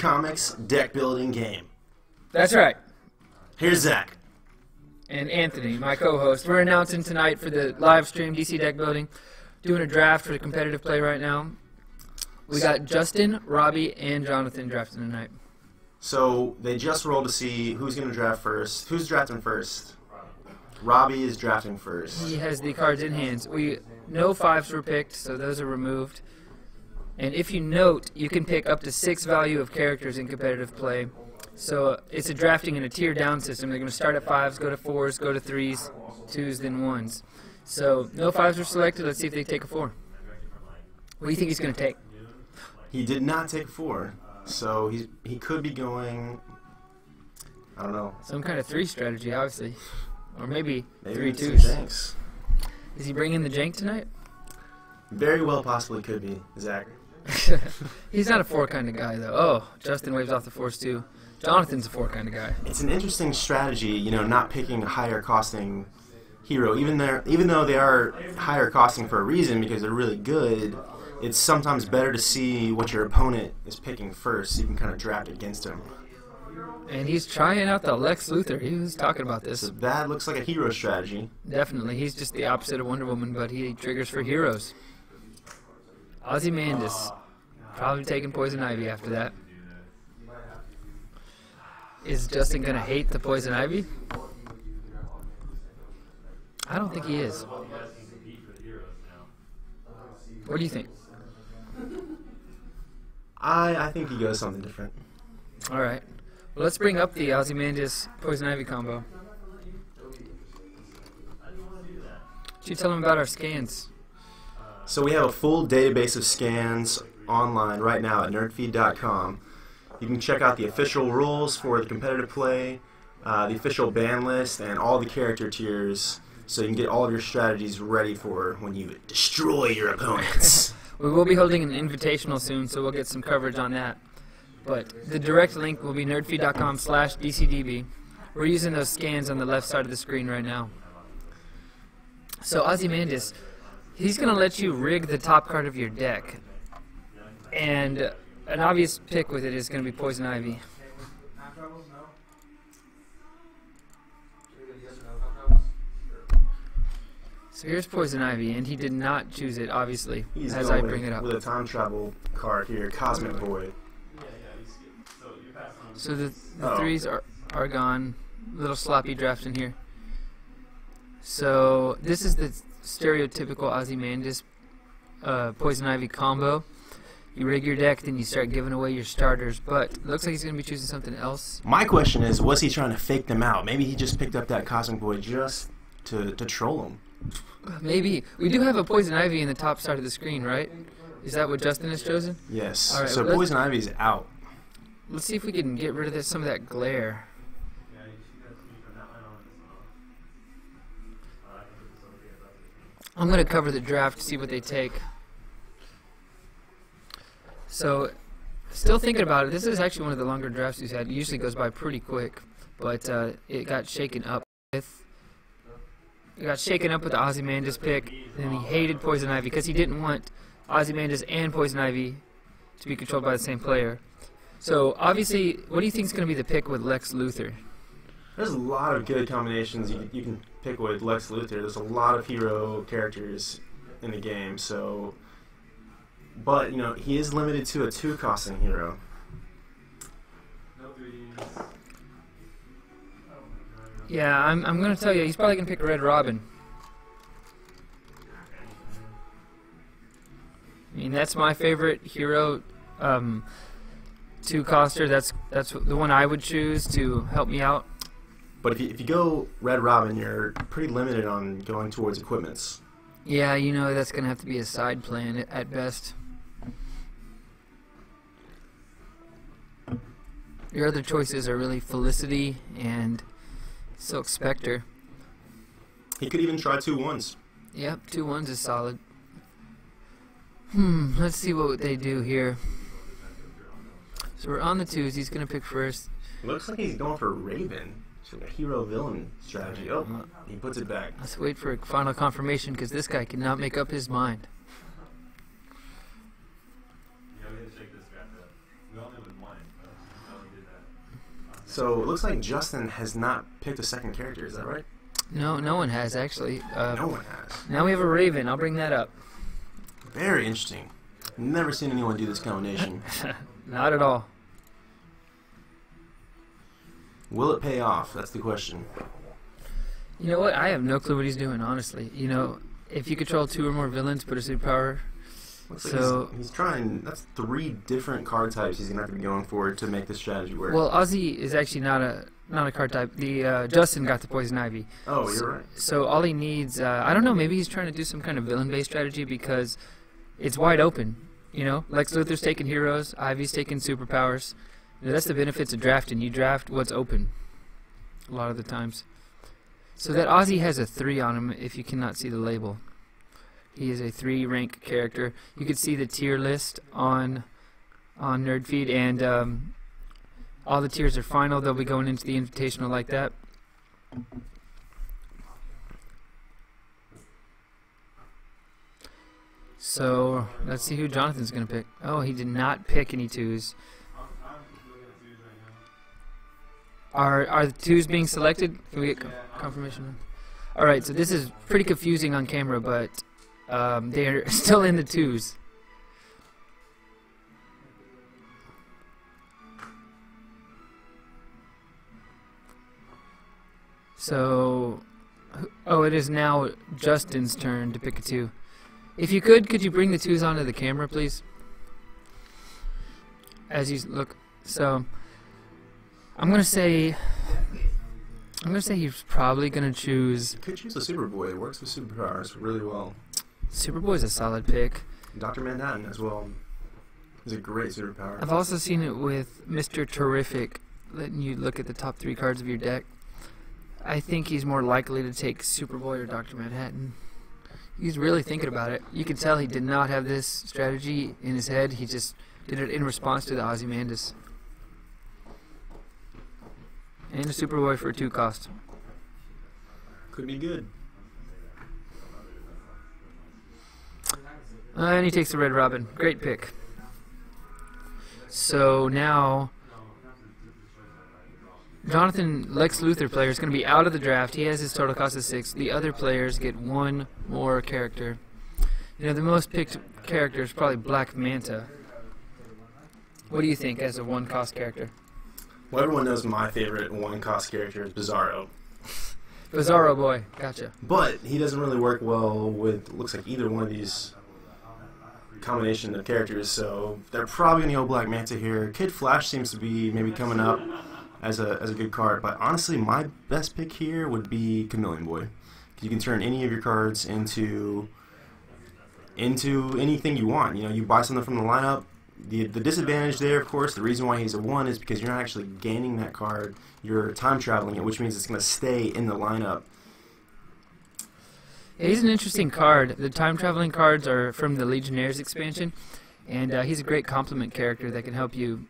Comics deck building game. That's right. Here's Zach. And Anthony, my co-host. We're announcing tonight for the live stream DC deck building, doing a draft for the competitive play right now. We got Justin, Robbie, and Jonathan drafting tonight. So they just rolled to see who's going to draft first. Who's drafting first? Robbie is drafting first. He has the cards in hands. No 5s were picked, so those are removed. And if you note, you can pick up to 6 value of characters in competitive play. So it's a drafting in a tier down system. They're going to start at 5s, go to 4s, go to 3s, 2s, then 1s. So no 5s were selected. Let's see if they take a 4. What do you think he's going to take? He did not take 4. So he could be going, I don't know. Some kind of 3 strategy, obviously. Or maybe 3 2s. 2s. Thanks. Is he bringing the Jank tonight? Very well possibly could be, Zach. He's not a 4 kind of guy, though. Oh, Justin waves off the 4s, too. Jonathan's a 4 kind of guy. It's an interesting strategy, you know, not picking a higher costing hero. Even though they are higher costing for a reason because they're really good, it's sometimes better to see what your opponent is picking first so you can kind of draft against him. And he's trying out the Lex Luthor. He was talking about this. So that looks like a hero strategy. Definitely. He's just the opposite of Wonder Woman, but he triggers for heroes. Ozzymandias. Probably taking Poison Ivy after that. Is Justin going to hate the Poison Ivy? I don't think he is. What do you think? I think he goes something different. All right. Well, let's bring up the Ozzymandias Poison Ivy combo. Should you tell them about our scans? So we have a full database of scans online right now at NrdFeed.com. You can check out the official rules for the competitive play, the official ban list, and all the character tiers, so you can get all of your strategies ready for when you destroy your opponents. We will be holding an invitational soon, so we'll get some coverage on that. But the direct link will be nerdfeed.com/DCDB. We're using those scans on the left side of the screen right now. So Ozzymandias, he's going to let you rig the top card of your deck. And an obvious pick with it is going to be Poison Ivy. So here's Poison Ivy, and he did not choose it, obviously, as I bring it up. With a time travel card here, Cosmic Void. So the 3s are gone. Little sloppy draft in here. So this is the stereotypical Ozzymandias Poison Ivy combo. You rig your deck, then you start giving away your starters, but it looks like he's going to be choosing something else. My question is, was he trying to fake them out? Maybe he just picked up that Cosmic Void just to troll him. Maybe. We do have a Poison Ivy in the top side of the screen, right? Is that what Justin has chosen? Yes. All right, so Poison Ivy's out. Let's see if we can get rid of some of that glare. I'm going to cover the draft to see what they take. So, still thinking about it, this is actually one of the longer drafts we've had. It usually goes by pretty quick, but it got shaken up with... It got shaken up with the Ozzymandias pick, and he hated Poison Ivy because he didn't want Ozzymandias and Poison Ivy to be controlled by the same player. So, obviously, what do you think is going to be the pick with Lex Luthor? There's a lot of good combinations you can pick with Lex Luthor. There's a lot of hero characters in the game, so... But, you know, he is limited to a 2-costing hero. Yeah, I'm going to tell you, he's probably going to pick Red Robin. I mean, that's my favorite hero, 2-coster. That's the one I would choose to help me out. But if you go Red Robin, you're pretty limited on going towards equipments. Yeah, you know, that's going to have to be a side plan at best. Your other choices are really Felicity and Silk Spectre. He could even try 2 1s. Yep, 2 1s is solid. Let's see what they do here. So we're on the 2s. He's going to pick first. Looks like he's going for Raven. So a hero-villain strategy. Oh, he puts it back. Let's wait for final confirmation because this guy cannot make up his mind. So it looks like Justin has not picked a second character. Is that right? No, no one has actually. No one has. Now we have a Raven. I'll bring that up. Very interesting. Never seen anyone do this combination. Not at all. Will it pay off? That's the question. You know what? I have no clue what he's doing, honestly. You know, if you control 2 or more villains, put a superpower. Looks like he's trying. That's 3 different card types he's gonna have to be going for to make this strategy work. Well, Ozzy is actually not a card type. The Justin got the Poison Ivy. Oh, you're right. So all he needs, I don't know. Maybe he's trying to do some kind of villain-based strategy because it's wide open. You know, Lex Luthor's taking heroes, Ivy's taking superpowers. You know, that's the benefits of drafting. You draft what's open a lot of the times. So that Ozzy has a 3 on him if you cannot see the label. He is a 3 rank character. You can see the tier list on NrdFeed, and all the tiers are final. They'll be going into the invitational like that. So let's see who Jonathan's going to pick. Oh, he did not pick any 2s. Are the 2s being selected? Can we get confirmation? Alright, so this is pretty confusing on camera, but they're still in the 2s. So, oh, it is now Justin's turn to pick a 2. If you could you bring the 2s onto the camera, please? As you look. So, I'm gonna say he's probably gonna choose. You could choose a Superboy. It works with superpowers really well. Superboy's a solid pick. Dr. Manhattan as well. He's a great superpower. I've also seen it with Mr. Terrific, letting you look at the top 3 cards of your deck. I think he's more likely to take Superboy or Dr. Manhattan. He's really thinking about it. You can tell he did not have this strategy in his head. He just did it in response to the Ozzymandias. And a Superboy for a 2 cost. Could be good. And he takes the Red Robin. Great pick. So now, Jonathan, Lex Luthor player, is going to be out of the draft. He has his total cost of 6. The other players get 1 more character. You know, the most picked character is probably Black Manta. What do you think as a 1 cost character? Well, everyone knows my favorite 1 cost character is Bizarro. Bizarro boy, gotcha. But he doesn't really work well with, looks like, either one of these combination of characters, so they're probably going to go Black Manta here. Kid Flash seems to be maybe coming up as a good card, but honestly, my best pick here would be Chameleon Boy. You can turn any of your cards into anything you want. You know, you buy something from the lineup. The disadvantage there, of course, the reason why he's a 1 is because you're not actually gaining that card. You're time traveling it, which means it's going to stay in the lineup. Yeah, he's an interesting card. The time traveling cards are from the Legionnaires expansion, and he's a great complement character that can help you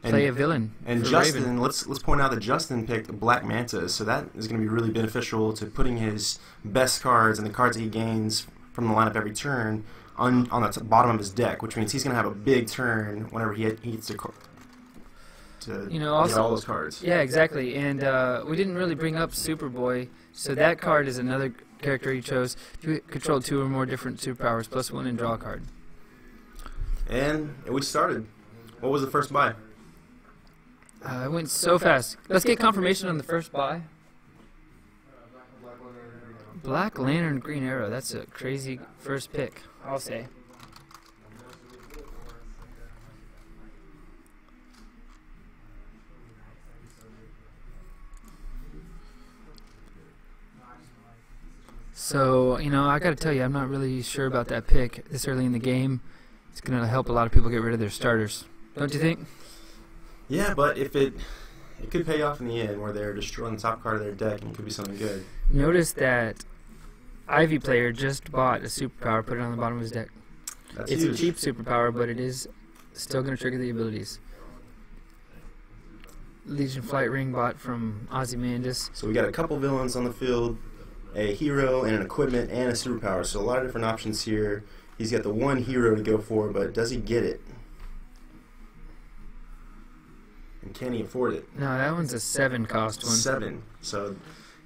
play a villain. And Justin, Raven. let's point out that Justin picked Black Manta, so that is going to be really beneficial to putting his best cards and the cards that he gains from the lineup every turn on the bottom of his deck, which means he's going to have a big turn whenever he hits to you know, also, get all those cards. Yeah, exactly. And we didn't really bring up Superboy, so that card is another character he chose. You control 2 or more different superpowers, +1 and draw a card. And we started. What was the first buy? It went so fast. Let's get confirmation on the first buy. Black Lantern, Green Arrow. That's a crazy first pick, I'll say. So, you know, I got to tell you, I'm not really sure about that pick this early in the game. It's going to help a lot of people get rid of their starters. Don't you think? Yeah, but if it could pay off in the end where they're destroying the top card of their deck and it could be something good. Notice that Ivy player just bought a superpower, put it on the bottom of his deck. That's It's huge. a cheap superpower, but it is still going to trigger the abilities. Legion Flight Ring bought from Ozzymandias. So we got a couple villains on the field, a hero and an equipment and a superpower. So a lot of different options here. He's got the 1 hero to go for, but does he get it? And can he afford it? No, that one's a 7 cost one. 7. So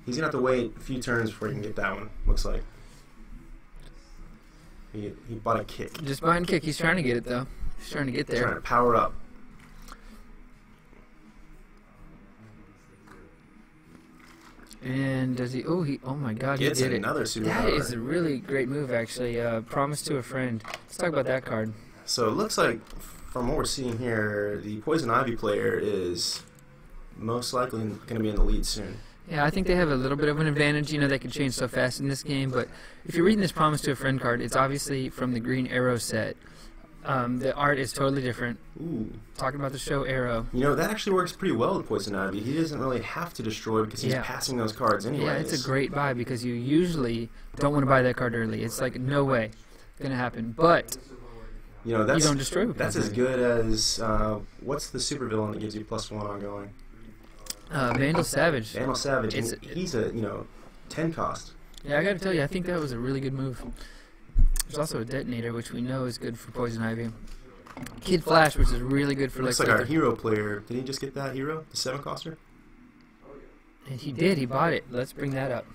he's going to have to wait a few turns before he can get that one, looks like. He bought a kick. Just buying kick. He's trying to get it, though. He's trying to get there. He's trying to power up. And does he? Oh, oh my God, he did it. Another superpower. That is a really great move, actually. Promise to a friend. Let's talk about that card. So it looks like, from what we're seeing here, the Poison Ivy player is most likely going to be in the lead soon. Yeah, I think they have a little bit of an advantage. You know, they can change so fast in this game. But if you're reading this Promise to a Friend card, it's obviously from the Green Arrow set. The art is totally different. Ooh. Talking about the show Arrow. You know, that actually works pretty well with Poison Ivy. He doesn't really have to destroy because he's passing those cards anyway. Yeah, it's a great buy because you usually don't want to buy that card early. It's like, no way. Going to happen. But you know, that's, you don't destroy with that's as good as, what's the supervillain that gives you +1 ongoing? Vandal Savage. Vandal Savage. He's a, 10 cost. Yeah, I got to tell you, I think that was a really good move. There's also a detonator, which we know is good for Poison Ivy. Kid Flash, which is really good for Lex Luthor. Looks like our hero player. Did he just get that hero? The 7-coster? And he did. He bought it. Let's bring that up.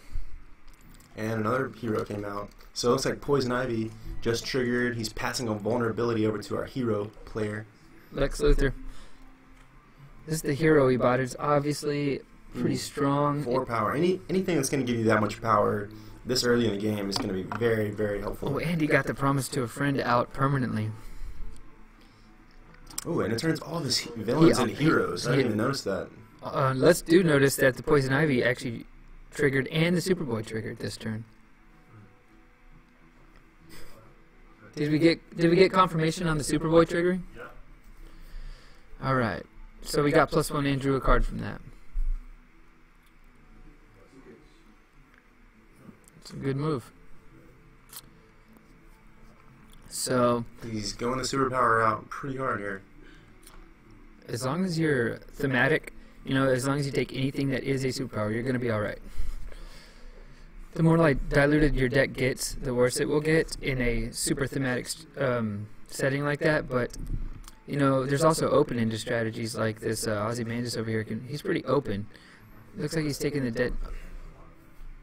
And another hero came out. So it looks like Poison Ivy just triggered. He's passing a vulnerability over to our hero player. Lex Luthor. This is the hero he bought. It's obviously pretty strong. 4 power. Anything that's going to give you that much power this early in the game is going to be very, very helpful. Oh, and he got the Promise to a Friend out permanently. Oh, and it turns all of his villains into heroes. I didn't even notice that. Let's notice that the Poison Ivy actually triggered and the Superboy triggered this turn. Did we get confirmation on the Superboy triggering? Yeah. All right. So we got +1 and drew a card from that. It's a good move. So he's going the superpower out pretty hard here. As long as you're thematic, as long as you take anything that is a superpower, you're going to be all right. The more like diluted your deck gets, the worse it will get in a super thematic setting like that. But there's also open-ended strategies like this Ozzymandias over here. He's pretty open. Looks like he's taking the dead.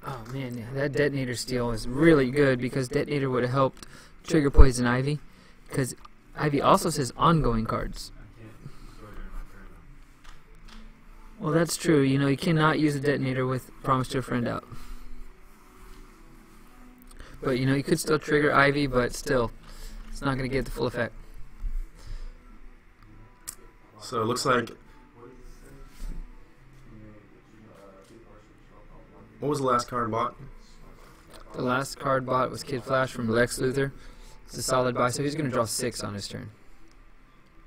Oh man, that detonator steal is really good because detonator would have helped trigger Poison Ivy, because Ivy also says ongoing cards. Well, that's true. You cannot use a detonator with Promise to a Friend out. But you could still trigger Ivy, but still, it's not going to get the full effect. So it looks like. What was the last card bought? The last card bought was Kid Flash from Lex Luthor. It's a solid buy, so he's going to draw 6 on his turn.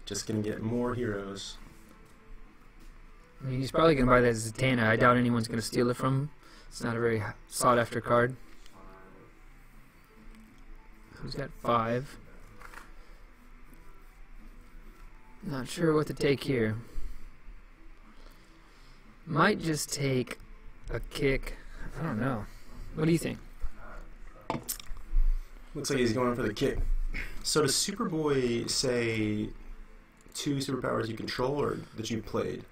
Just going to get more heroes. I mean, he's probably going to buy that Zatanna. I doubt anyone's going to steal it from him. It's not a very sought-after card. He's got 5. Not sure what to take here. Might just take a kick. I don't know. What do you think? Looks like he's going for the kick. So does Superboy say 2 superpowers you control or that you played?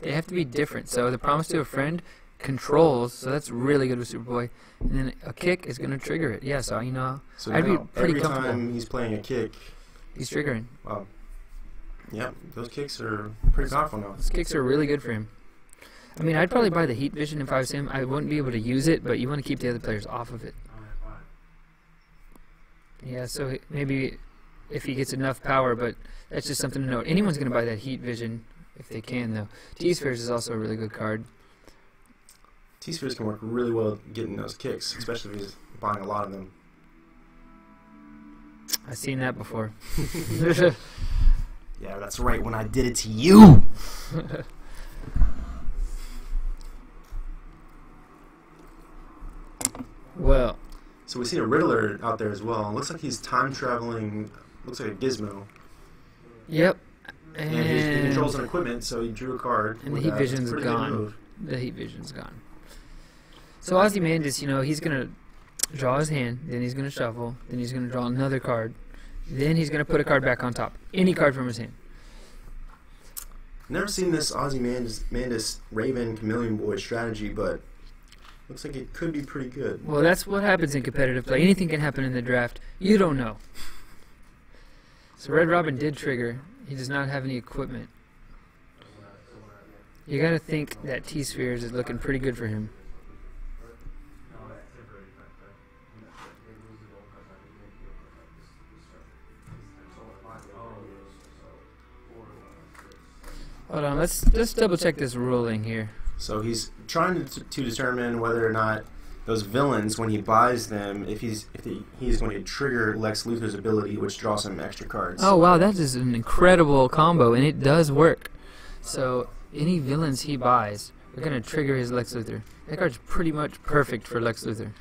They have to be different. So the Promise to a Friend controls, so that's really good with Superboy. And then a kick is going to trigger it. Yeah, so So I'd be pretty every comfortable. time he's playing a kick, He's triggering. wow. Yep, those kicks are pretty powerful now. Those kicks are really good for him. I mean, I'd probably buy the Heat Vision if I was him. I wouldn't be able to use it, but you want to keep the other players off of it. Yeah, so maybe if he gets enough power, but that's just something to note. Anyone's going to buy that Heat Vision if they can, though. T-Spheres is also a really good card. T-Spheres can work really well getting those kicks, especially if he's buying a lot of them. I've seen that before. Yeah, that's right, when I did it to you! Well, So we see a Riddler out there as well. Looks like he's time traveling, looks like a gizmo. yep. And he controls an equipment, so he drew a card. And the with Heat that. It's a Vision's pretty good gone. move. The Heat Vision's gone. So Ozzymandias, he's going to draw his hand, then he's going to shuffle, then he's going to draw another card, then he's going to put a card back on top. Any card from his hand. Never seen this Ozzymandias Raven Chameleon Boy strategy, but looks like it could be pretty good. Well, that's what happens in competitive play. Anything can happen in the draft. You don't know. So Red Robin did trigger. He does not have any equipment. You got to think that T-Spheres is looking pretty good for him. Hold on, let's double check this ruling here. So he's trying to determine whether or not those villains, when he buys them, if he's going to trigger Lex Luthor's ability, which draws him extra cards. Oh wow, that is an incredible combo, and it does work. So any villains he buys are going to trigger his Lex Luthor. That card's pretty much perfect for Lex Luthor.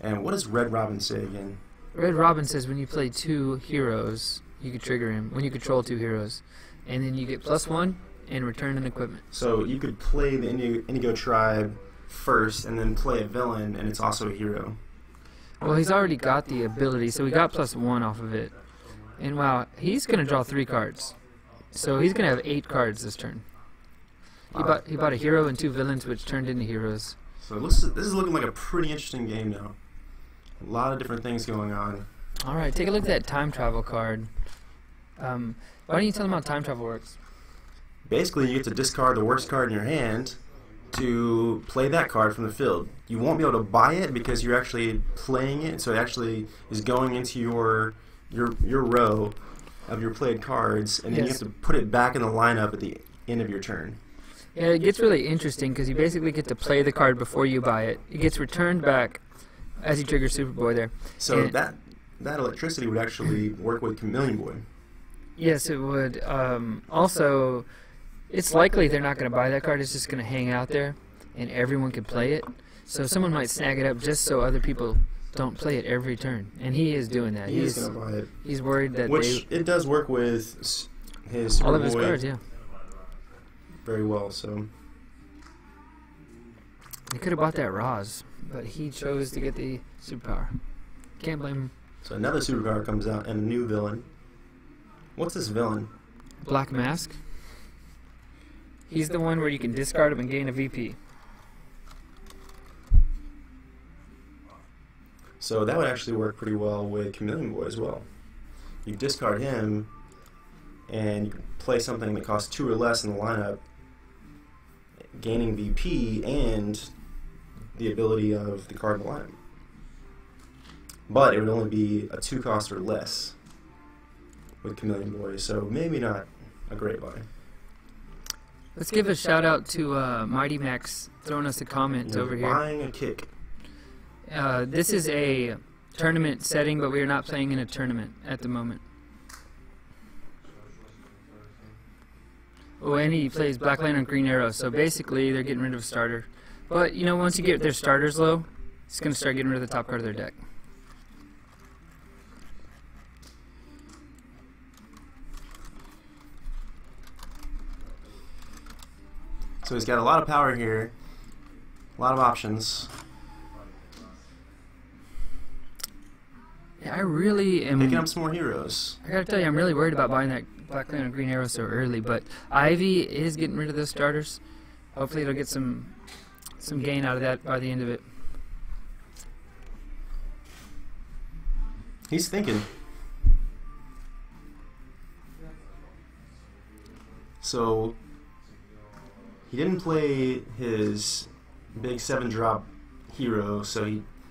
And what does Red Robin say again? Red Robin says when you play 2 heroes, you can trigger him. When you control 2 heroes. And then you get +1 and return an equipment. So you could play the Indigo Tribe first and then play a villain, and it's also a hero. Well, he's already got the ability, so we got +1 off of it. And wow, he's going to draw 3 cards. So he's going to have 8 cards this turn. He bought a hero and 2 villains, which turned into heroes. So this is looking like a pretty interesting game now. A lot of different things going on. Alright, take a look at that time travel card. Why don't you tell them how time travel works? Basically, you get to discard the worst card in your hand to play that card from the field. You won't be able to buy it because you're actually playing it, so it actually is going into your row of your played cards, and then you have to put it back in the lineup at the end of your turn. Yeah, it gets really interesting because you basically get to play the card before you buy it. It gets returned back as you trigger Superboy there. So that electricity would actually work with Chameleon Boy. Yes, it would. Also, it's likely they're not going to buy that card. It's just going to hang out there, and everyone can play it. So someone might snag it up just so other people don't play it every turn. And he is doing that. He's going to buy it. He's worried that it does work with his Superboy. All of his cards, yeah. Very well, so. He could have bought that Roz, but he chose to get the superpower. Can't blame him. So another superpower comes out and a new villain. What's this villain? Black Mask. He's the one where you can discard him and gain a VP. So that would actually work pretty well with Chameleon Boy as well. You discard him, and you can play something that costs 2 or less in the lineup, gaining VP and the ability of the card in the lineup. But it would only be a 2 cost or less with Chameleon Boy, so maybe not a great buy. Let's give a shout out to Mighty Max throwing us a comment over here. Buying a kick. This is a tournament setting, but we are not playing in a tournament at the moment. Oh, and he plays Black Lantern Green Arrow, so basically they're getting rid of a starter. But, you know, once you get their starters low, it's going to start getting rid of the top card of their deck. So he's got a lot of power here, a lot of options. Yeah, I really am picking up some more heroes. I gotta tell you, I'm really worried about buying that Black Lantern Green Arrow so early, but Ivy is getting rid of those starters. Hopefully it'll get some gain out of that by the end of it. He's thinking. So he didn't play his big 7-drop hero, so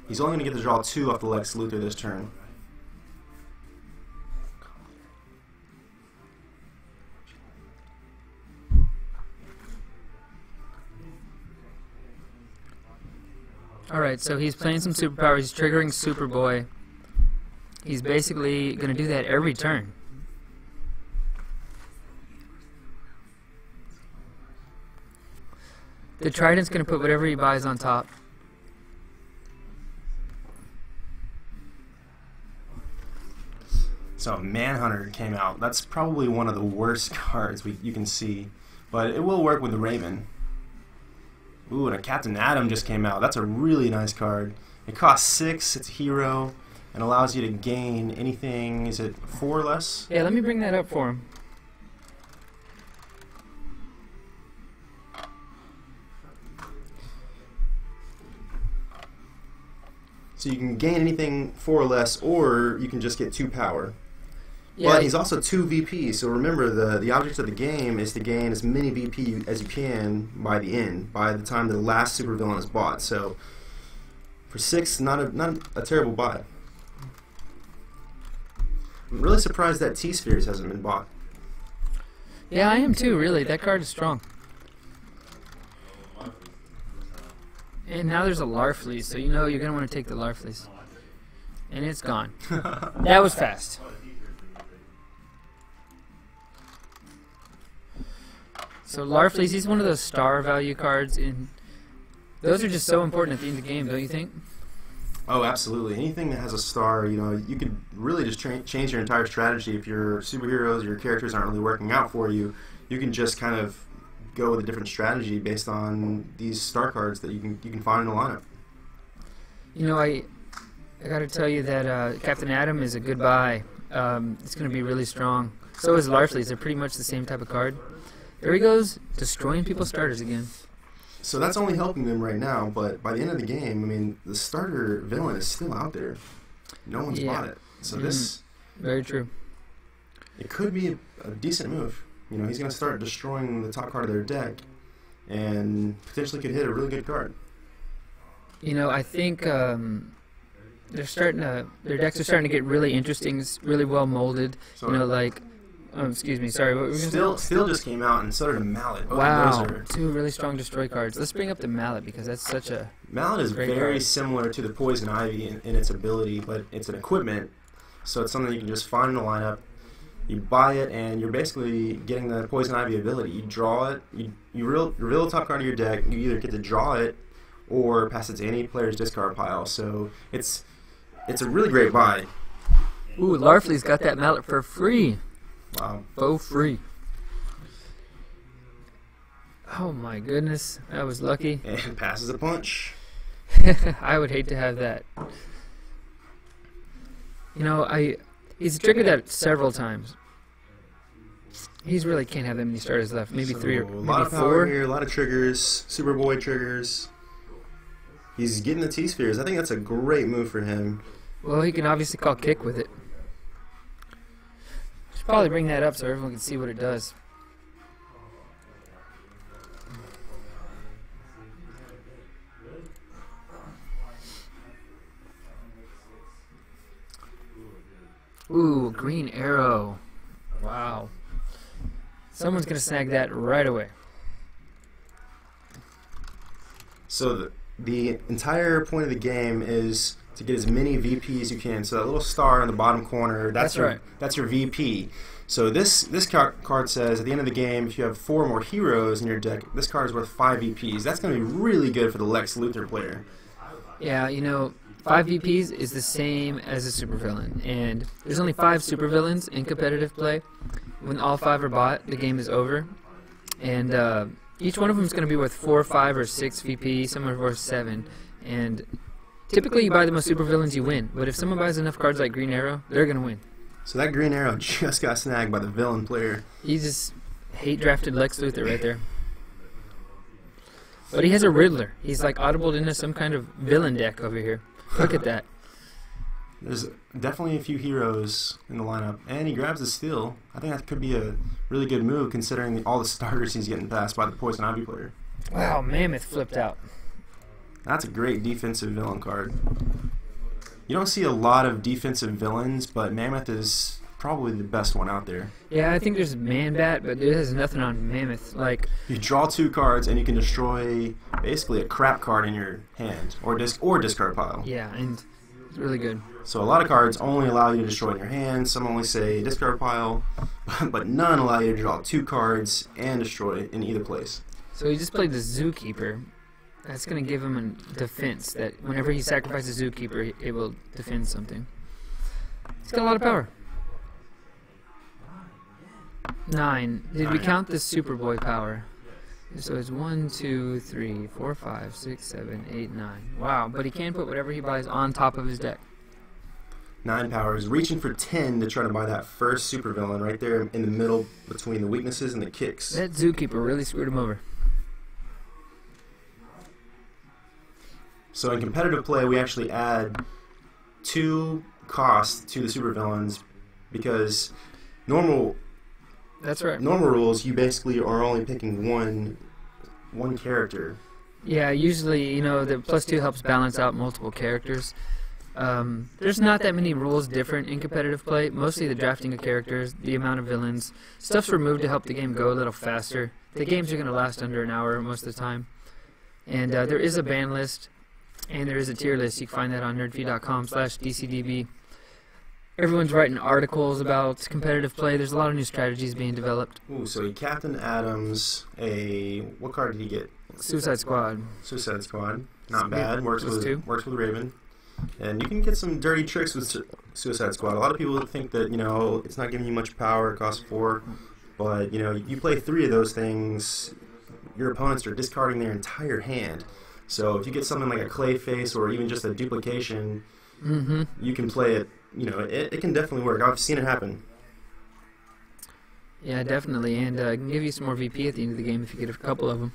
he's only going to get to draw 2 off the Lex Luthor this turn. Alright, so he's playing some superpowers. He's triggering Superboy. He's basically going to do that every turn. The Trident's going to put whatever he buys on top. So Manhunter came out. That's probably one of the worst cards you can see, but it will work with the Raven. Ooh, and a Captain Atom just came out. That's a really nice card. It costs 6. It's a hero. and allows you to gain anything. Is it 4 or less? Yeah, let me bring that up for him. So you can gain anything 4 or less, or you can just get 2 power. Yeah, But he's also 2 VP, so remember the object of the game is to gain as many VP as you can by the end, by the time the last supervillain is bought. So for 6, not a terrible buy. I'm really surprised that T-Spheres hasn't been bought. yeah, I am too. Really, that card is strong. And now there's a Larfleeze, so you know you're gonna want to take the Larfleeze. And it's gone. That was fast. So Larfleeze, he's one of those star value cards, and those are just so important at the end of the game, don't you think? Oh, absolutely. Anything that has a star, you know, you could really just change your entire strategy. If your superheroes, your characters aren't really working out for you, you can just kind of go with a different strategy based on these star cards that you can find in the lineup. You know, I got to tell you that Captain Atom is a good buy. It's going to be really strong. So is Larfleeze. They're pretty much the same type of card. There he goes, destroying people's starters again. So that's only helping them right now, but by the end of the game, I mean, the starter villain is still out there. No one's bought it. So this... Very true. It could be a decent move. You know, he's going to start destroying the top card of their deck and potentially could hit a really good card. You know, I think they're starting to... Their decks are starting to get really interesting, really well molded. So you know, like... excuse me, sorry. What were we Still just came out, and so did a Mallet. Wow, 2 really strong destroy cards. Let's bring up the Mallet because that's such a Mallet is great very card. similar to the Poison Ivy in its ability, but it's an equipment, so it's something you can just find in the lineup. You buy it, and you're basically getting the Poison Ivy ability. You draw it, you reveal the top card of your deck. You either get to draw it or pass it to any player's discard pile. So it's a really great buy. Ooh, Larfleeze got that Mallet for free. Wow. For free. Oh my goodness, that was lucky. And passes a punch. I would hate to have that. You know, he's triggered that several times. He's really can't have that many starters left. Maybe So 3 or a maybe lot of 4. power here, a lot of triggers, Superboy triggers. He's getting the T-Spheres. I think that's a great move for him. Well, he can obviously call kick with it. Should probably bring that up so everyone can see what it does. Ooh, green arrow. Wow. Someone's going to snag that right away. So the entire point of the game is to get as many VP as you can. So that little star in the bottom corner, that's your VP. So this card says at the end of the game, if you have 4 more heroes in your deck, this card is worth 5 VPs. That's going to be really good for the Lex Luthor player. Yeah, you know, 5 VPs is the same as a supervillain, and there's only 5 supervillains in competitive play. When all 5 are bought, the game is over, and each one of them is going to be worth 4, 5, or 6 VP. Some are worth 7, and typically you buy the most supervillains, you win. But if someone buys enough cards like Green Arrow, they're going to win. So that Green Arrow just got snagged by the villain player. He just hate drafted Lex Luthor right there. But he has a Riddler. He's like audibled into some kind of villain deck over here. Look at that. There's definitely a few heroes in the lineup, and he grabs the steal. I think that could be a really good move considering all the starters he's getting passed by the Poison Ivy player. Wow, Mammoth flipped out. That's a great defensive villain card. You don't see a lot of defensive villains, but Mammoth is probably the best one out there. Yeah, I think there's Man-Bat, but it has nothing on Mammoth. Like, you draw 2 cards, and you can destroy basically a crap card in your hand or discard pile. yeah, and it's really good. So a lot of cards only allow you to destroy in your hand. Some only say discard pile, but none allow you to draw 2 cards and destroy in either place. So he just played the Zookeeper. That's going to give him a defense that whenever he sacrifices Zookeeper, it will defend something. He's got a lot of power. 9. Did we count the Superboy power? So it's 1, 2, 3, 4, 5, 6, 7, 8, 9. Wow, but he can put whatever he buys on top of his deck. 9 powers, reaching for 10 to try to buy that first supervillain right there in the middle between the weaknesses and the kicks. That Zookeeper really screwed him over. So in competitive play, we actually add 2 costs to the supervillains because normal rules, you basically are only picking one character. Yeah, usually, you know, the +2 helps balance out multiple characters. There's not that many rules different in competitive play. Mostly the drafting of characters, the amount of villains. Stuff's removed to help the game go a little faster. The games are going to last under an hour most of the time. And there is a ban list, and there is a tier list. You can find that on NrdFeed.com/DCDB. Everyone's writing articles about competitive play. There's a lot of new strategies being developed. Ooh, so he Captain Adams what card did he get? Suicide Squad. Suicide Squad. Not bad. Works with Raven. And you can get some dirty tricks with Suicide Squad. A lot of people think that, you know, it's not giving you much power, it costs 4. But, you know, you play 3 of those things, your opponents are discarding their entire hand. So if you get something like a Clayface or even just a duplication, you can play it. You know, it can definitely work. I've seen it happen. Yeah, definitely. And I can give you some more VP at the end of the game if you get a couple of them.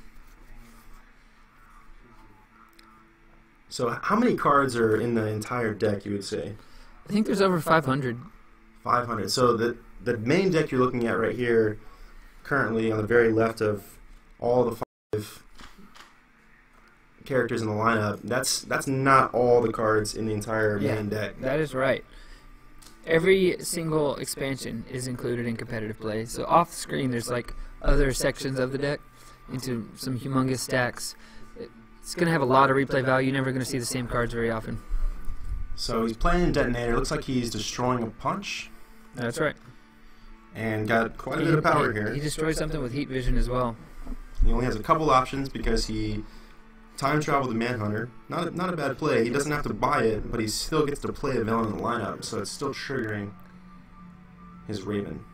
So how many cards are in the entire deck, you would say? I think there's over 500. 500. So the main deck you're looking at right here, currently on the very left of all the 5 characters in the lineup, that's not all the cards in the entire main deck. That is right. Every single expansion is included in competitive play. So off the screen, there's like other sections of the deck into some humongous stacks. It's going to have a lot of replay value. You're never going to see the same cards very often. So he's playing Detonator. Looks like he's destroying a punch. That's right. And got quite a bit of power here. He destroyed something with heat vision as well. He only has a couple options because he time traveled the Manhunter. Not a bad play. He doesn't have to buy it, but he still gets to play a villain in the lineup, so it's still triggering his Raven.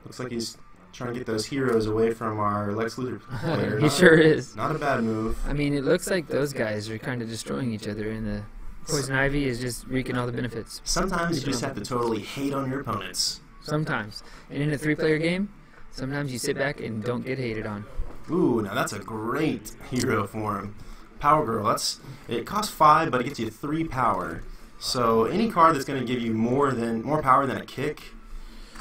Looks like he's trying to get those heroes away from our Lex Luthor player. He sure is. Not a bad move. I mean, it looks like those guys are kind of destroying each other, and the Poison Ivy is just reaping all the benefits. Sometimes you just have to totally hate on your opponents. Sometimes. And in a 3-player game, sometimes you sit back and don't get hated on. Ooh, now that's a great hero for him. Power Girl. It costs 5, but it gets you 3 power. So any card that's going to give you more power than a kick,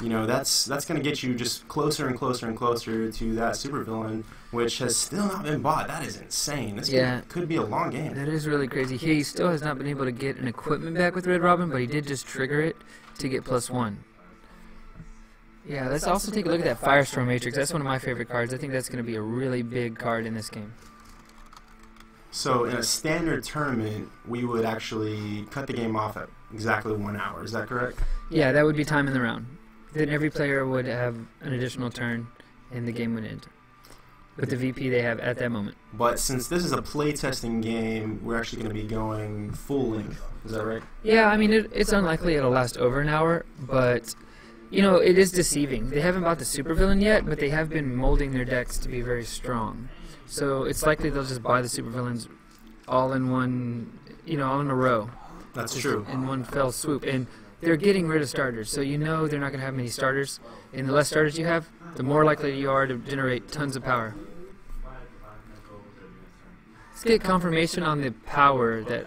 you know, that's going to get you just closer and closer and closer to that supervillain, which has still not been bought. That is insane. This could be a long game. That is really crazy. He still has not been able to get an equipment back with Red Robin, but he did just trigger it to get +1. Yeah, let's also take a look at that Firestorm Matrix. That's one of my favorite cards. I think that's going to be a really big card in this game. So in a standard tournament, we would actually cut the game off at exactly 1 hour. Is that correct? Yeah, that would be time in the round. Then every player would have an additional turn, and the game would end with the VP they have at that moment. But since this is a playtesting game, we're actually going to be going full length. Is that right? Yeah, I mean, it's unlikely it'll last over an hour, but you know, it is deceiving. They haven't bought the supervillain yet, but they have been molding their decks to be very strong. So it's likely they'll just buy the supervillains all in one, you know, all in a row. That's true. In one fell swoop. And they're getting rid of starters, so you know they're not going to have many starters. And the less starters you have, the more likely you are to generate tons of power. Let's get confirmation on the power that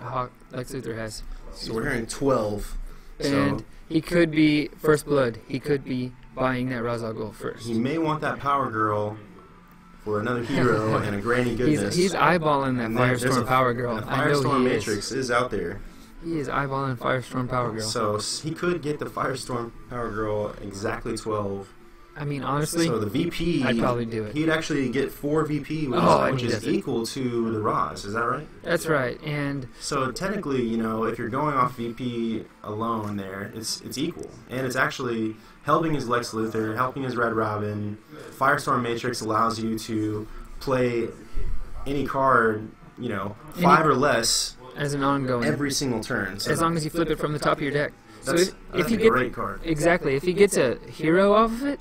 Lex Luthor has. So we're hearing 12. And he could be First Blood. He could be buying that Ra's al Ghul first. He may want that Power Girl for another hero and a granny goodness. He's eyeballing that Firestorm Power Girl. The Firestorm Matrix is out there. He is eyeballing Firestorm Power Girl. So he could get the Firestorm Power Girl exactly 12. I mean, honestly, so the VP, I'd probably do it. He'd actually get 4 VP, which is equal to the Ra's. Is that right? That's right. And so technically, you know, if you're going off VP alone there, it's equal. And it's actually helping his Lex Luthor, helping his Red Robin. Firestorm Matrix allows you to play any card, you know, 5 or less as an ongoing every single turn. So as long as you flip it from the top of your deck. That's a great card. Exactly. If he gets a hero off of it,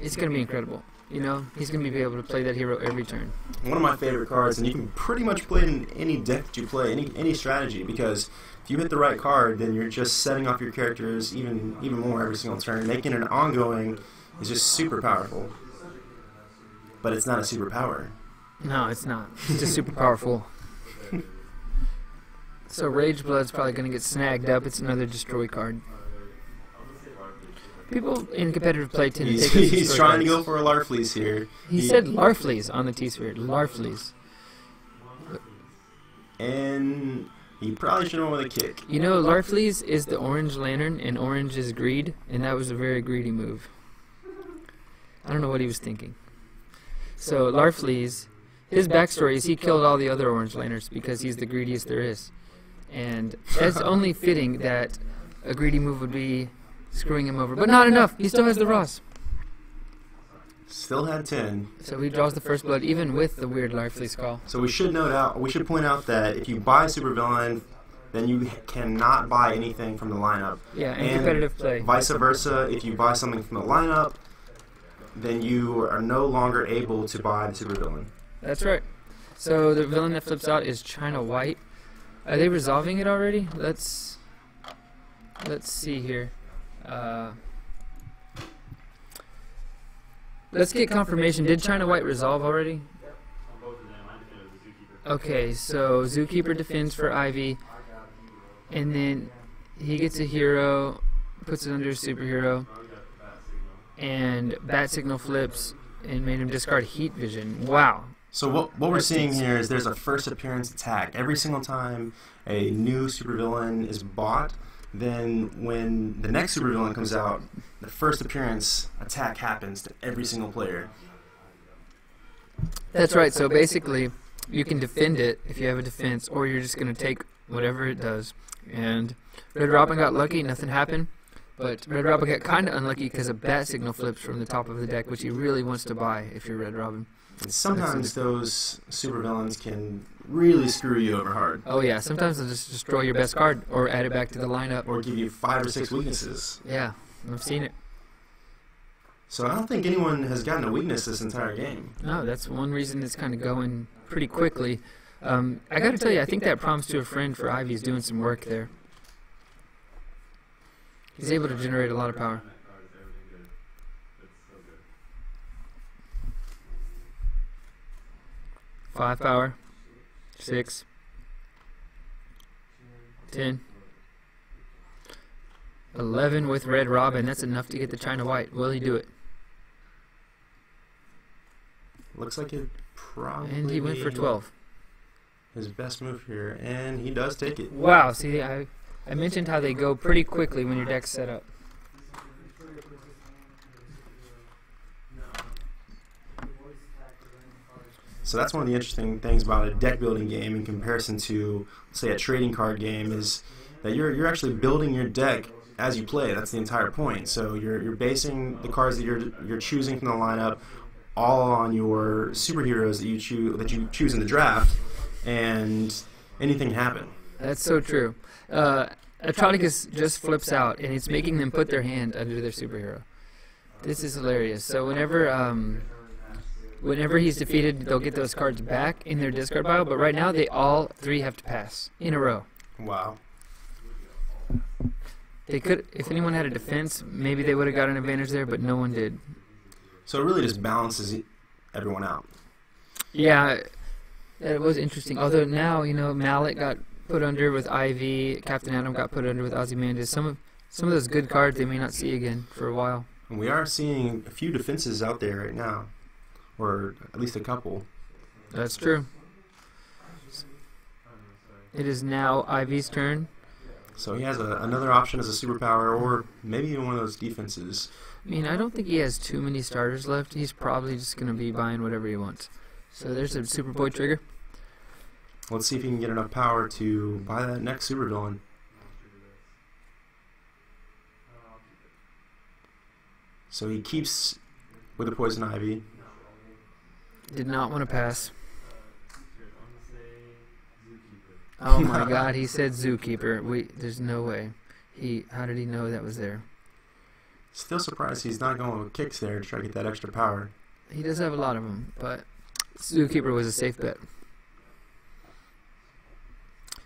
it's going to be incredible. You know, he's going to be able to play that hero every turn. One of my favorite cards, and you can pretty much play it in any deck that you play, any strategy, because if you hit the right card, then you're just setting off your characters even more every single turn. Making it ongoing is just super powerful. But it's not a superpower. No, it's not. It's just super powerful. So Rage Blood's probably going to get snagged up. It's another destroy card. People in competitive play tend to take He's trying to go for a Larfleeze here. He said Larfleeze on the T-Sphere. Larfleeze. And he probably should have went with a kick. You know, Larfleeze is the orange lantern, and orange is greed, and that was a very greedy move. I don't know what he was thinking. So Larfleeze, his backstory is he killed all the other orange lanterns because he's the greediest there is. And that's only fitting that a greedy move would be screwing him over. But not enough. He still has the Ross. Still had 10. So he draws the first blood even with the weird Larfleeze call. So we should point out that if you buy Supervillain, then you cannot buy anything from the lineup. Yeah, and competitive play. Vice versa, if you buy something from the lineup, then you are no longer able to buy the Supervillain. That's right. So the villain that flips out is China White. Are they resolving it already? Let's see here. Let's get confirmation. Did China White resolve already? Okay, so Zookeeper defends for Ivy, and then he gets a hero, puts it under a superhero, and Bat Signal flips and made him discard Heat Vision. Wow. So what we're seeing here is there's a first appearance attack. Every single time a new supervillain is bought, then when the next supervillain comes out, the first appearance attack happens to every single player. That's right. So basically, you can defend it if you have a defense, or you're just going to take whatever it does. And Red Robin got lucky, nothing happened. But Red Robin got kind of unlucky because a Bat Signal flips from the top of the deck, which he really wants to buy if you're Red Robin. And sometimes those supervillains can really screw you over hard. Oh yeah, sometimes they'll just destroy your best card or add it back to the lineup. Or give you 5 or 6 weaknesses. Yeah, I've seen it. So I don't think anyone has gotten a weakness this entire game. No, that's one reason it's kind of going pretty quickly. I got to tell you, I think that Promise to a Friend for Ivy is doing some work there. He's able to generate a lot of power. Five power, 6, 10, 11 with Red Robin. That's enough to get the China White. Will he do it? Looks like it probably. And he went for 12. His best move here, and he does take it. Wow, see, I mentioned how they go pretty quickly when your deck's set up. So that's one of the interesting things about a deck building game in comparison to, say, a trading card game, is that you're actually building your deck as you play. That's the entire point. So you're basing the cards that you're choosing from the lineup all on your superheroes that you choose in the draft, and anything can happen. That's so true. Atronicus just flips out, and it's making them put their hand under their superhero. This is hilarious. So whenever he's defeated, they'll get those cards back in their discard pile, but right now they all 3 have to pass in a row. Wow. They could, if anyone had a defense, maybe they would have got an advantage there, but no one did. So it really just balances everyone out. Yeah, it was interesting. Although now, you know, Mallet got put under with Ivy, Captain Atom got put under with Ozzymandias. Some of those good cards they may not see again for a while. And we are seeing a few defenses out there right now. Or at least a couple. That's true. It is now Ivy's turn. So he has another option as a superpower, or maybe even one of those defenses. I mean, I don't think he has too many starters left. He's probably just going to be buying whatever he wants. So there's a Superboy trigger. Let's see if he can get enough power to buy that next supervillain. So he keeps with the Poison Ivy. Did not want to pass. Oh my God, he said Zookeeper. There's no way. How did he know that was there? Still surprised he's not going with kicks there to try to get that extra power. He does have a lot of them, but Zookeeper was a safe bet.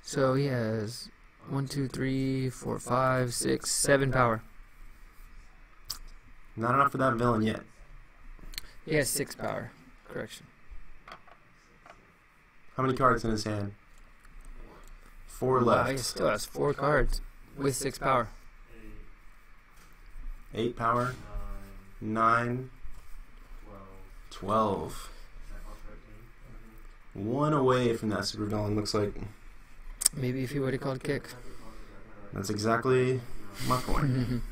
So he has 1, 2, 3, 4, 5, 6, 7 power. Not enough for that villain yet. He has 6 power. Correction. How many cards in his hand? 4 Wow, left. he still has 4 cards with 6 power. 8 power. 9. 12. 1 away from that supervillain, looks like. Maybe if he would have called kick. That's exactly my point.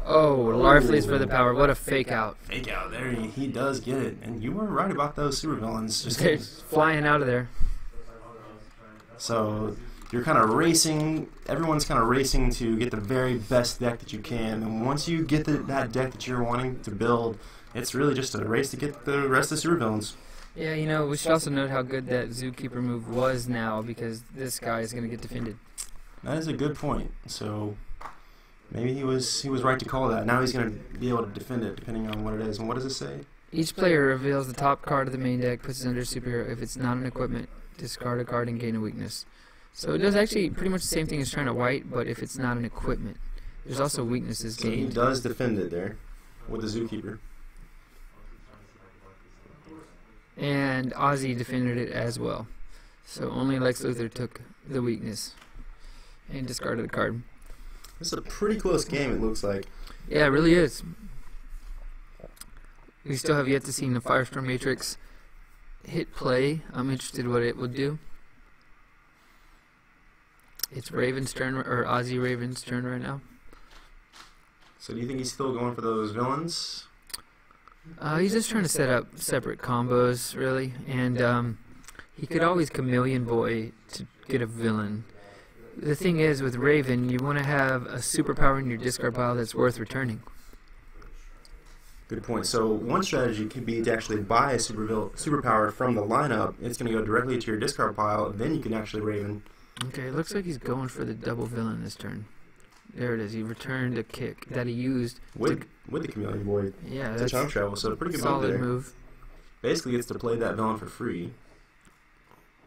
Oh, Larfleeze for the power. What a fake out. Fake out. There he does get it. And you were right about those supervillains. They're flying out of there. So you're kind of racing. Everyone's kind of racing to get the very best deck that you can. And once you get that deck that you're wanting to build, it's really just a race to get the rest of the supervillains. Yeah, you know, we should also note how good that Zookeeper move was now, because this guy is going to get defended. That is a good point. So maybe he was right to call that. Now he's going to be able to defend it depending on what it is. And what does it say? Each player reveals the top card of the main deck, puts it under superhero. If it's not an equipment, discard a card and gain a weakness. So it does actually pretty much the same thing as trying to white, but if it's not an equipment. There's also weaknesses So gained. he does defend it there with the Zookeeper. And Ozzy defended it as well. So only Lex Luthor took the weakness and discarded a card. This is a pretty close game, it looks like. Yeah, it really is. We still have yet to see the Firestorm Matrix hit play. I'm interested what it would do. It's Raven's turn, or Ozzy Raven's turn right now. So do you think he's still going for those villains? He's just trying to set up separate combos, really, and he could always Chameleon Boy to get a villain. The thing is, with Raven, you want to have a superpower in your discard pile that's worth returning. Good point. So one strategy could be to actually buy a superpower from the lineup. It's going to go directly to your discard pile, then you can actually Raven. Okay, it looks like he's going for the double villain this turn. There it is. He returned a kick that he used With the Chameleon Boy. Yeah, It's a that's chunk travel, so a pretty good solid move there. move. Basically gets to play that villain for free.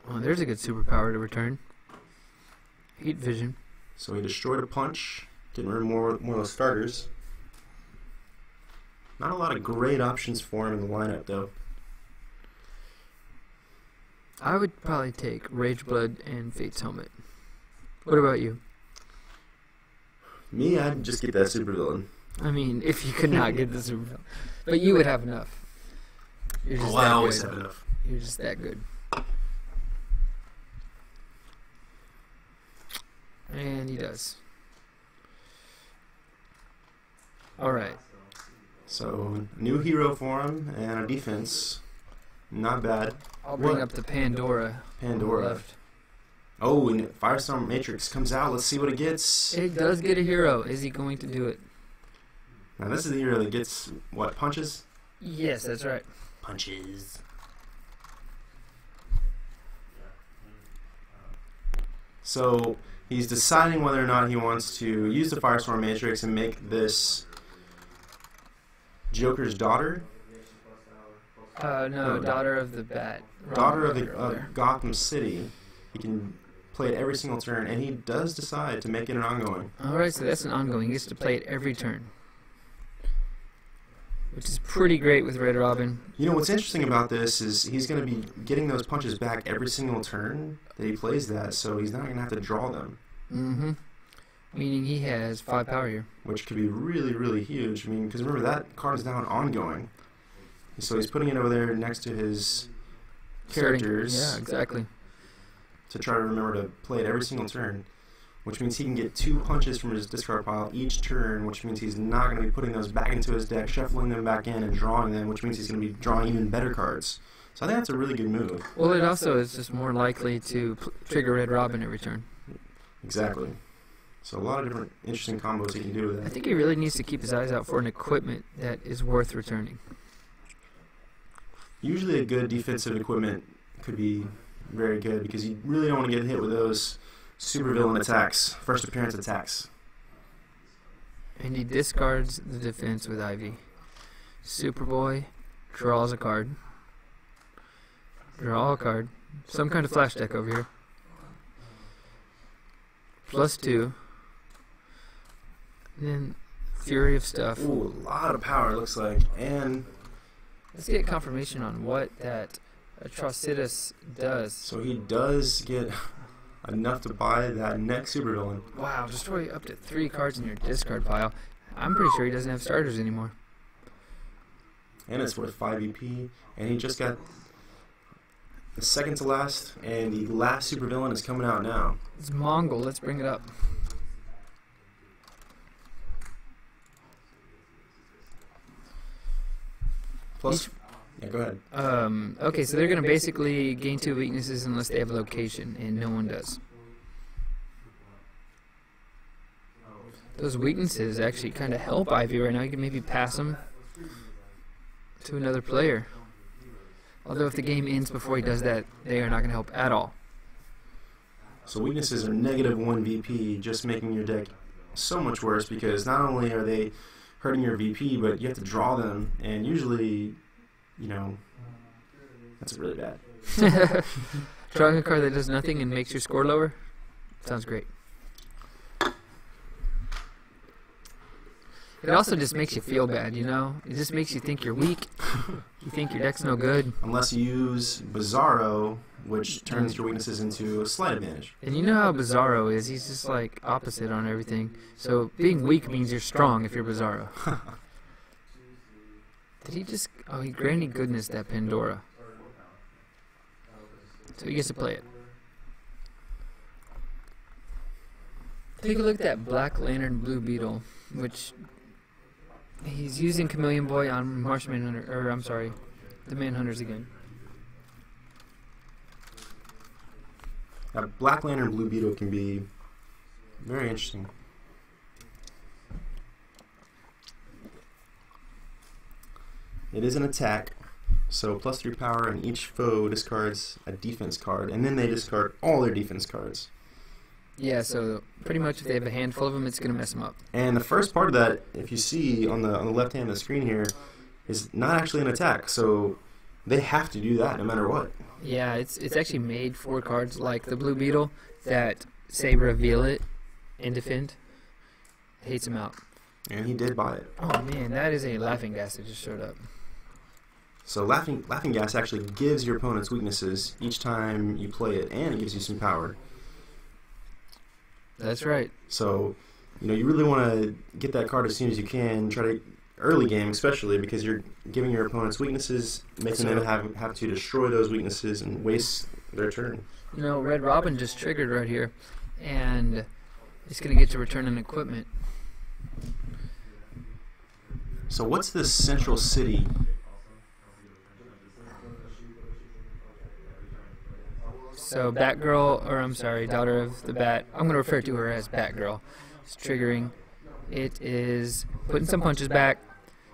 Oh, there's a good superpower to return. Heat Vision. So he destroyed a punch. Getting rid of more of those starters. Not a lot of great options for him in the lineup, though. I would probably take Rage Blood and Fate's Helmet. What about you? Me, I'd just get that supervillain. I mean, if you could not get the supervillain. But you would have enough. You're just I that always good. have enough. You're just that good. And he does. Alright. So, new hero for him and a defense. Not bad. I'll bring What? up the Pandora. Pandora. Left. Oh, and Firestorm Matrix comes out. Let's see what it gets. It does get a hero. Is he going to do it? Now, this is the hero that gets, what, punches? Yes, that's right. Punches. So, he's deciding whether or not he wants to use the Firestorm Matrix and make this Joker's daughter. No, Daughter of the Bat. Daughter Wrong of the Joker over there. Gotham City. He can play it every single turn, and he does decide to make it an ongoing. Alright, so that's an ongoing. He gets to play it every turn. Which is pretty great with Red Robin. You know, what's interesting about this is he's going to be getting those punches back every single turn that he plays that, so he's not going to have to draw them, Mm-hmm. Meaning he has 5 power here. which could be really, really huge. I mean, because remember, that card is now an ongoing. So he's putting it over there next to his characters Yeah, exactly. to try to remember to play it every single turn, which means he can get 2 punches from his discard pile each turn, which means he's not going to be putting those back into his deck, shuffling them back in and drawing them, which means he's going to be drawing even better cards. So I think that's a really good move. Well, it also is just more likely to trigger Red Robin every turn. Exactly. So a lot of different interesting combos he can do with I that. think he really needs to keep his eyes out for an equipment that is worth returning. Usually a good defensive equipment could be very good because you really don't want to get hit with those supervillain attacks, first appearance attacks. And he discards the defense with Ivy. Superboy, Draws a card. Draw a card. Some kind of flash deck over here. +2. And then Fury of Stuff. Ooh, a lot of power, it looks like. And let's get confirmation on what that Atrocitus does. so he does get enough to buy that next supervillain. Wow, destroy up to 3 cards in your discard pile. I'm pretty sure he doesn't have starters anymore. And it's worth 5 EP. And he just got the second to last, and the last supervillain is coming out now. It's Mongol. Let's bring it up. Plus, yeah, go ahead. Okay, so they're going to basically gain 2 weaknesses unless they have a location, and no one does. Those weaknesses actually kind of help Ivy right now. You can maybe pass them to another player. Although if the game ends before he does that, they are not going to help at all. So weaknesses are -1 VP, just making your deck so much worse because not only are they hurting your VP, but you have to draw them, and usually, you know, that's really bad. Drawing a card that does nothing and makes your score lower? Sounds great. It also just makes you feel bad, you know? It just makes you think you're weak. You think your deck's no good. Unless you use Bizarro, which turns your weaknesses into a slight advantage. And you know how Bizarro is. He's just like opposite on everything. So being weak means you're strong if you're Bizarro. Did he just... Oh, he granted goodness that Pandora. So he gets to play it. Take a look at that Black Lantern Blue Beetle, which... He's using Chameleon Boy on Marsh Manhunter, or I'm sorry, the Manhunters again. Now, Black Lantern Blue Beetle can be very interesting. It is an attack, so +3 power, and each foe discards a defense card, and then they discard all their defense cards. Yeah, so pretty much if they have a handful of them, it's going to mess them up. And the first part of that, if you see on the left hand of the screen here, is not actually an attack, so they have to do that no matter what. Yeah, it's actually made for cards like the Blue Beetle that say reveal it and defend. Hates him out. And he did buy it. Oh man, that is a Laughing Gas that just showed up. So Laughing Gas actually gives your opponent's weaknesses each time you play it, and it gives you some power. That's right. So, you know, you really want to get that card as soon as you can. Try to early game, especially because you're giving your opponent's weaknesses, making them have to destroy those weaknesses and waste their turn. You know, Red Robin just triggered right here, and it's going to get to return an equipment. So, what's this central city? So Batgirl, or I'm sorry, Daughter of the Bat, I'm going to refer to her as Batgirl. It's triggering. It is putting some punches back.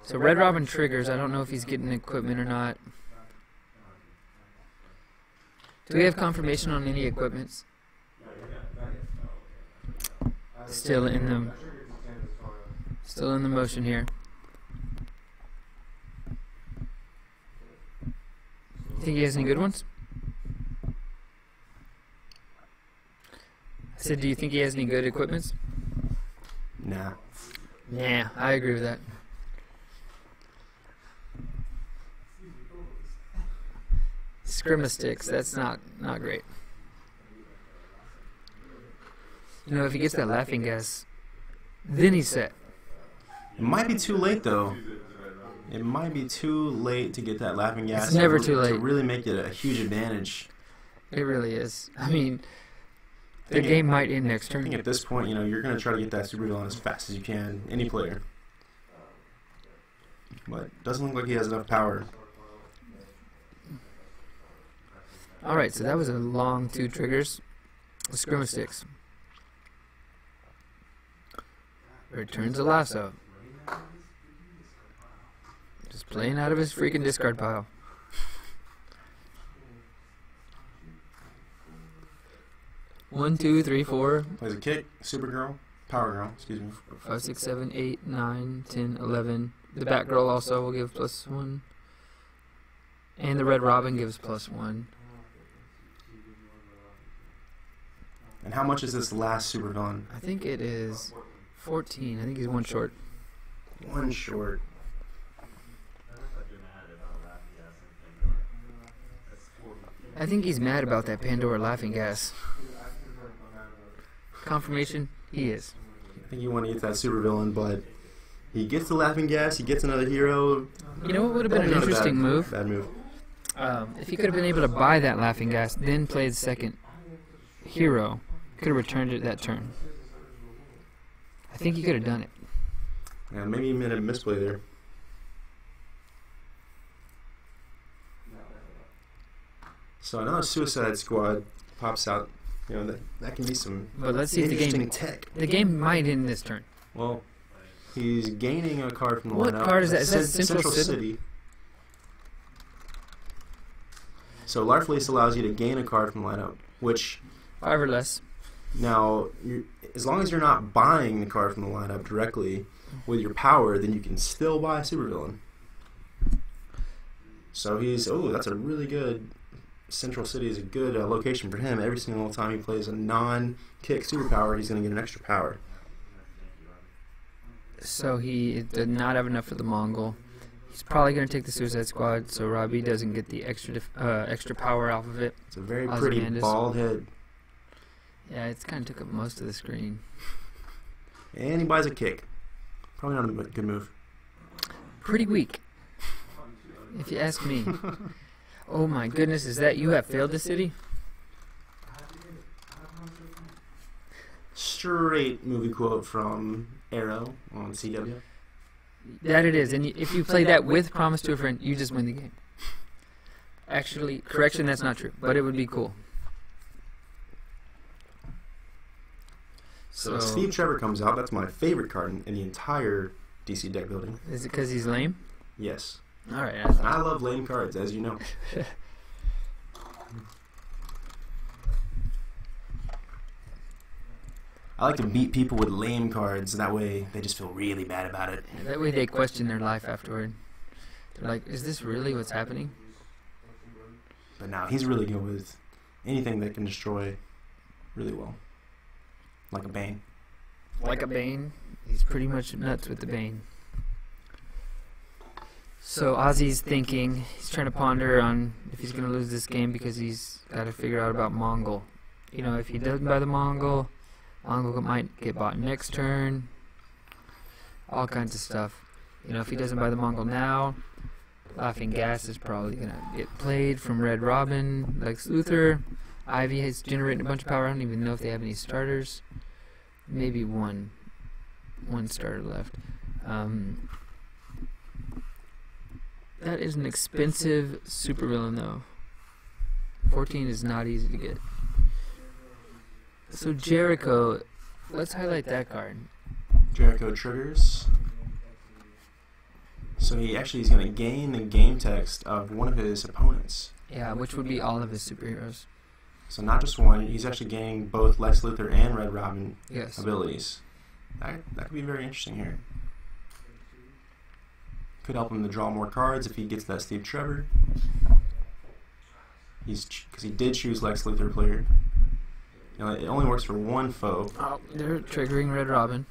So Red Robin triggers. I don't know if he's getting equipment or not. Do we have confirmation on any equipments? Still in the motion here. Think he has any good ones? I said, do you think he has any good equipments? Nah. Nah, I agree with that. Scrima sticks, that's not great. You know, if he gets that Laughing Gas, then he's set. It might be too late, though. It might be too late to get that Laughing Gas. It's never too late. To really make it a huge advantage. It really is. I mean, the game might end next I turn. think at this point, you know, you're going to try to get that supervillain as fast as you can, any player. But it doesn't look like he has enough power. Alright, so that was a long 2 triggers. Scrima sticks. Returns a lasso. Just playing out of his freaking discard pile. One, two, three, four. Plays a kick, Supergirl, Power Girl, excuse me. 5, 6, 7, 8, 9, 10, 11. The Batgirl also will give +1. And the Red Robin gives +1. And how much is this last supervillain? I think it is 14. I think he's one short. One short. I think he's mad about that Pandora laughing gas. Confirmation, he is. I think you want to get that supervillain, but he gets the laughing gas, he gets another hero. You know what would have been an interesting move? Bad move. If he could have been able to buy that laughing gas, then play the second hero, could have returned it that turn. I think he could have done it. Yeah, maybe he made a misplay there. So another Suicide Squad pops out. You know, that can be some But let's see if the game might end this turn. Well, he's gaining a card from the What lineup. card is that? Is that Central City? So Larfleece allows you to gain a card from the lineup, which 5 or less. now, as long as you're not buying the card from the lineup directly with your power, then you can still buy a supervillain. So that's a really good. Central City is a good location for him. Every single time he plays a non-kick superpower, he's going to get an extra power. So he did not have enough for the Mongol. He's probably going to take the Suicide Squad, so Robbie doesn't get the extra power off of it. It's a very pretty bald head. Yeah, it's kind of took up most of the screen. And he buys a kick. Probably not a good move. Pretty weak, if you ask me. Oh my goodness, is that you have failed the city? Straight movie quote from Arrow on CW. That it is, and if you play that with Promise to a Friend, you just win the game. Actually, correction, that's not true, but it would be cool. So Steve Trevor comes out. That's my favorite card in the entire DC deck building. Is it because he's lame? Yes. All right. I love lame cards, as you know. I like to beat people with lame cards. That way, they just feel really bad about it. That way, they question their life afterward. They're like, "Is this really what's happening?" But now he's really good with anything that can destroy really well, like a Bane. Like a Bane. He's pretty much nuts with the Bane. So Ozzy's thinking, he's trying to ponder on if he's going to lose this game because he's got to figure out about Mongol. You know, if he doesn't buy the Mongol might get bought next turn. All kinds of stuff. You know, if he doesn't buy the Mongol now, Laughing Gas is probably going to get played from Red Robin, Lex Luthor. Ivy has generated a bunch of power. I don't even know if they have any starters. Maybe one starter left. That is an expensive supervillain, though. 14 is not easy to get. So Jericho, let's highlight that card. Jericho triggers. So he's going to gain the game text of one of his opponents. Yeah, which would be all of his superheroes. So not just one. He's actually gaining both Lex Luthor and Red Robin abilities. That could be very interesting here. Could help him to draw more cards if he gets that Steve Trevor. Because he did choose Lex Luthor player. You know, it only works for one foe. Oh, they're triggering Red Robin.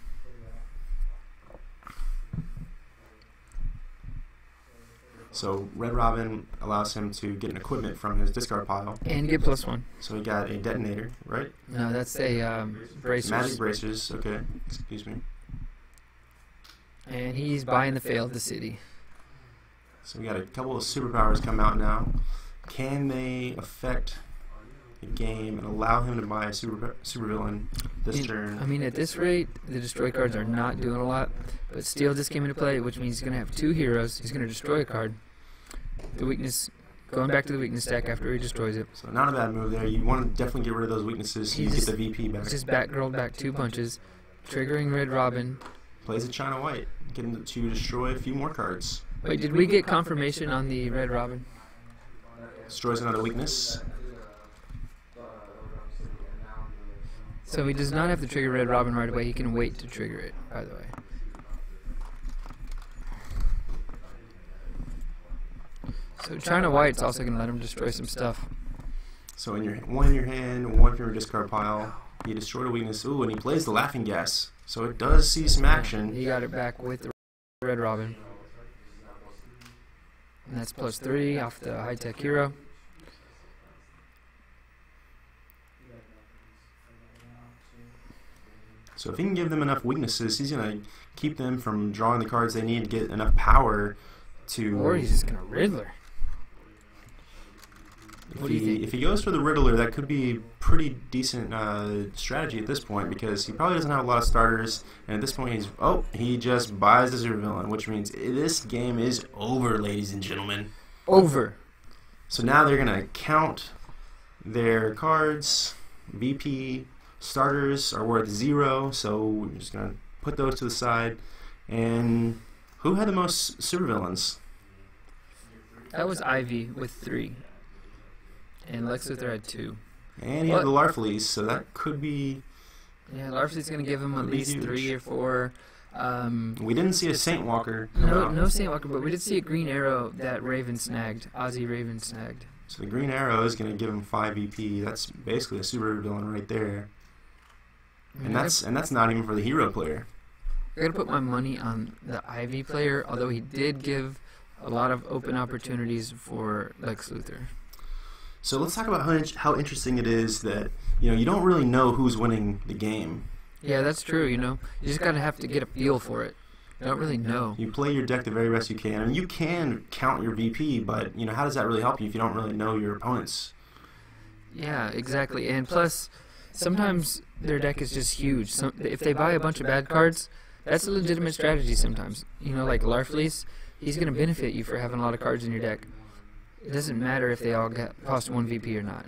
So Red Robin allows him to get an equipment from his discard pile. And get +1. So he got a detonator, right? No, that's a bracers. Magic bracers, okay. Excuse me. And he's buying the failed the city. So we got a couple of superpowers come out now. Can they affect the game and allow him to buy a supervillain this turn? I mean, at this rate, the destroy cards are not doing a lot. But Steel just came into play, which means he's going to have 2 heroes. He's going to destroy a card. The weakness, going back to the weakness stack after he destroys it. So not a bad move there. You want to definitely get rid of those weaknesses so you get the VP back. Just Batgirl back 2 punches, triggering Red Robin. Plays a China White, getting to destroy a few more cards. Wait, did we get confirmation on the Red Robin? Destroys another weakness. So he does not have to trigger Red Robin right away. He can wait to trigger it, by the way. So China White's also going to let him destroy some stuff. So one in your hand, one from your discard pile. He destroyed a weakness. Ooh, and he plays the Laughing Gas. So it does see some action. He got it back with the Red Robin. And that's +3 off the high-tech hero. So if he can give them enough weaknesses, he's going to keep them from drawing the cards they need to get enough power to... Or he's just going to Riddler. What do you think? If he goes for the Riddler, that could be pretty decent strategy at this point, because he probably doesn't have a lot of starters, and at this point he just buys the supervillain, which means this game is over, ladies and gentlemen. Over. So now they're going to count their cards. VP starters are worth 0, so we're just going to put those to the side. And who had the most supervillains? That was Ivy with 3. And Lex Luthor had 2. And he had the Larfleeze, so that could be... Yeah, Larfleeze's going to give him at least huge. 3 or 4. We didn't see a Saint Walker. No Saint Walker, but we did see a Green Arrow that Raven snagged. Ozzy Raven snagged. So the Green Arrow is going to give him 5 EP. That's basically a super villain right there. And that's not even for the hero player. I gotta put my money on the Ivy player, although he did give a lot of open opportunities for Lex Luthor. So let's talk about how interesting it is that you don't really know who's winning the game. Yeah, that's true. You just gotta have to get a feel for it. You don't really know. You play your deck the very best you can, and you can count your VP, but how does that really help you if you don't really know your opponents? Yeah, exactly. And plus, sometimes their deck is just huge. If they buy a bunch of bad cards, that's a legitimate strategy sometimes. Like Larfleeze, he's going to benefit you for having a lot of cards in your deck. It doesn't matter if they all cost 1 VP or not.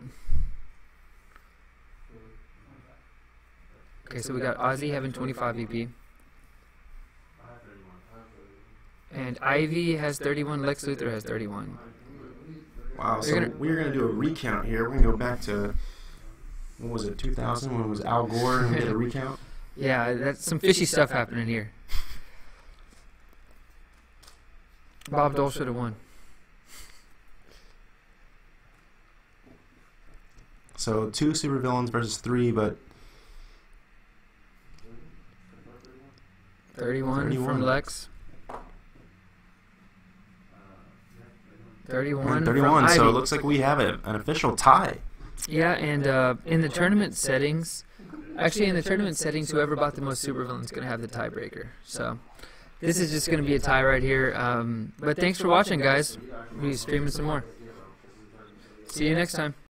Okay, so we got Ozzy having 25 VP. And Ivy has 31, Lex Luthor has 31. Wow, so we're going to do a recount here. We're going to go back to... What was it, 2000, when it was Al Gore and we did a recount? Yeah, that's some fishy stuff happening here. Bob Dole should have won. So 2 supervillains versus 3, but... 31 from Lex. 31 from Ivy. So it looks like we have an official tie. Yeah, and in the tournament settings, whoever bought the most supervillains is going to have the tiebreaker. So this is just going to be a tie right here. But thanks for watching, guys. We'll be streaming some more. See you next time.